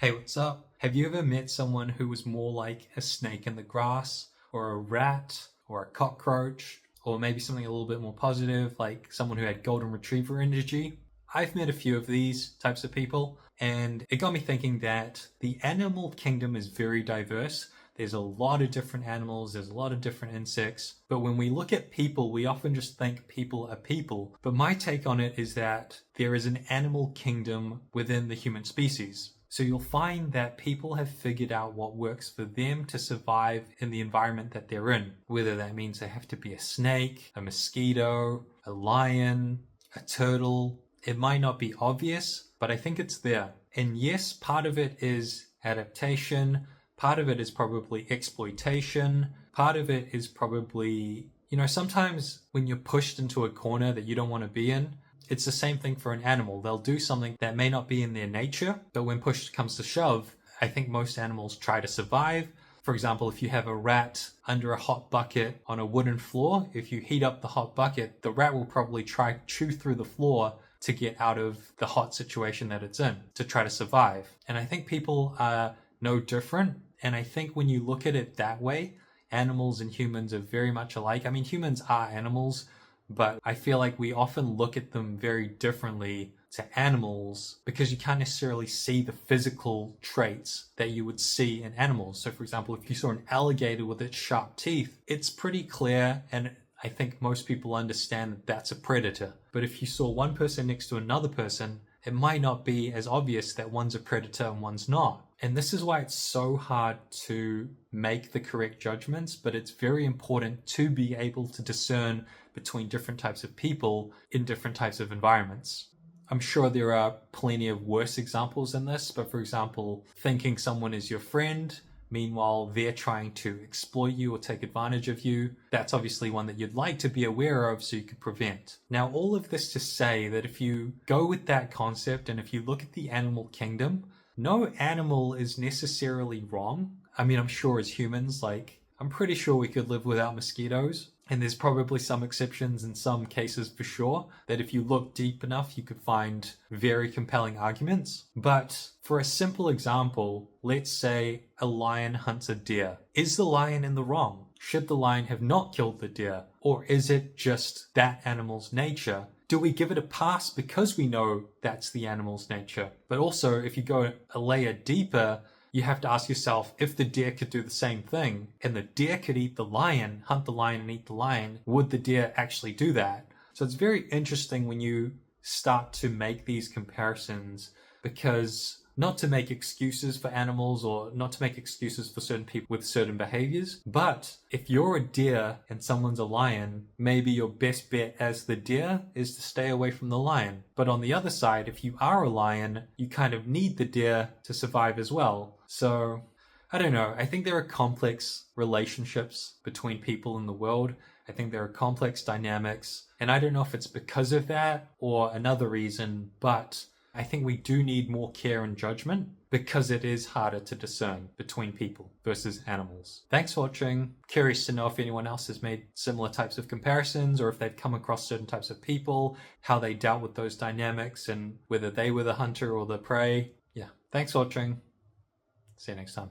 Hey, what's up? Have you ever met someone who was more like a snake in the grass, or a rat, or a cockroach, or maybe something a little bit more positive, like someone who had golden retriever energy? I've met a few of these types of people, and it got me thinking that the animal kingdom is very diverse. There's a lot of different animals, there's a lot of different insects, but when we look at people, we often just think people are people. But my take on it is that there is an animal kingdom within the human species. So you'll find that people have figured out what works for them to survive in the environment that they're in. Whether that means they have to be a snake, a mosquito, a lion, a turtle. It might not be obvious, but I think it's there. And yes, part of it is adaptation. Part of it is probably exploitation. Part of it is probably, sometimes when you're pushed into a corner that you don't want to be in, it's the same thing for an animal. They'll do something that may not be in their nature, but when push comes to shove, I think most animals try to survive. For example, if you have a rat under a hot bucket on a wooden floor, if you heat up the hot bucket, the rat will probably try to chew through the floor to get out of the hot situation that it's in, to try to survive. And I think people are no different. And I think when you look at it that way, animals and humans are very much alike. I mean, humans are animals, but I feel like we often look at them very differently to animals because you can't necessarily see the physical traits that you would see in animals. So for example, if you saw an alligator with its sharp teeth, it's pretty clear, and I think most people understand that that's a predator. But if you saw one person next to another person, it might not be as obvious that one's a predator and one's not. And this is why it's so hard to make the correct judgments, but it's very important to be able to discern between different types of people in different types of environments. I'm sure there are plenty of worse examples in this, but for example, thinking someone is your friend, meanwhile they're trying to exploit you or take advantage of you, that's obviously one that you'd like to be aware of so you could prevent. Now, all of this to say that if you go with that concept and if you look at the animal kingdom, no animal is necessarily wrong. I mean, I'm sure as humans, I'm pretty sure we could live without mosquitoes. And there's probably some exceptions in some cases for sure, that if you look deep enough, you could find very compelling arguments. But for a simple example, let's say a lion hunts a deer. Is the lion in the wrong? Should the lion have not killed the deer? Or is it just that animal's nature? Do we give it a pass because we know that's the animal's nature? But also, if you go a layer deeper, you have to ask yourself, if the deer could do the same thing and the deer could eat the lion, hunt the lion and eat the lion, would the deer actually do that? So it's very interesting when you start to make these comparisons, because not to make excuses for animals or not to make excuses for certain people with certain behaviors, but if you're a deer and someone's a lion, maybe your best bet as the deer is to stay away from the lion. But on the other side, if you are a lion, you kind of need the deer to survive as well. So I don't know. I think there are complex relationships between people in the world. I think there are complex dynamics. And I don't know if it's because of that or another reason, but I think we do need more care and judgment because it is harder to discern between people versus animals. Thanks for watching. Curious to know if anyone else has made similar types of comparisons or if they've come across certain types of people, how they dealt with those dynamics and whether they were the hunter or the prey. Yeah, thanks for watching. See you next time.